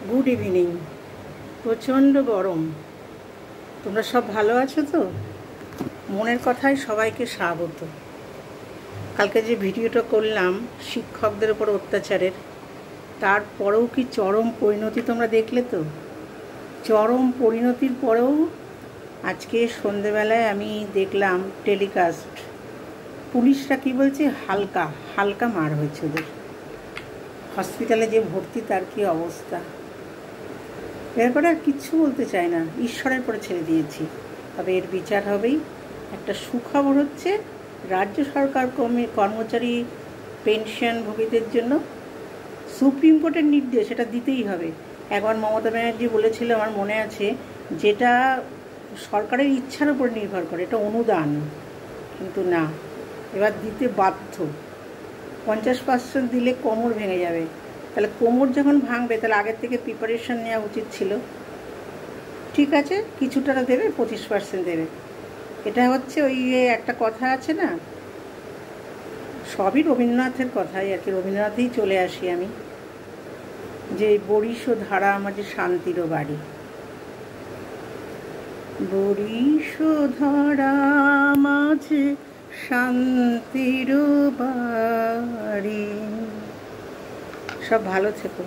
Good evening. প্রচণ্ড গরম। তোমরা সব ভালো আছো তো? মনের কথায় সবাইকে স্বাগত। কালকে যে ভিডিওটা করলাম শিক্ষকদের উপর অত্যাচারের, তারপরেও কি চরম পরিণতি তোমরা দেখলে তো? চরম পরিণতির পরেও আজকে সন্ধেবেলায় আমি দেখলাম টেলিকাস্ট, পুলিশরা কি বলছে, হালকা হালকা মার হয়েছে ওদের। হসপিটালে যে ভর্তি, তার কি অবস্থা। এরপরে আর কিচ্ছু বলতে চাই না, ঈশ্বরের পরে ছেড়ে দিয়েছি। তবে এর বিচার হবেই। একটা সুখবর হচ্ছে, রাজ্য সরকার কর্মচারী পেনশনভোগীদের জন্য সুপ্রিম কোর্টের নির্দেশ, এটা দিতেই হবে। একবার মমতা ব্যানার্জি বলেছিল, আমার মনে আছে, যেটা সরকারের ইচ্ছার উপর নির্ভর করে, এটা অনুদান, কিন্তু না, এবার দিতে বাধ্য। 50% দিলে কোমর ভেঙে যাবে। তাহলে কোমর যখন ভাঙবে, তাহলে আগের থেকে প্রিপারেশন নেওয়া উচিত ছিল। ঠিক আছে, কিছুটা দেবে, 25% দেবে। এটা হচ্ছে ওই একটা কথা আছে না, সবই রবীন্দ্রনাথের কথাই আর কি, রবীন্দ্রনাথেই চলে আসি আমি, যে বরিশ ধারা মাঝে শান্তিরও বাড়ি। বরিশ ধারা মাঝে শান্তির বাড়ি। সব ভালো থেকো।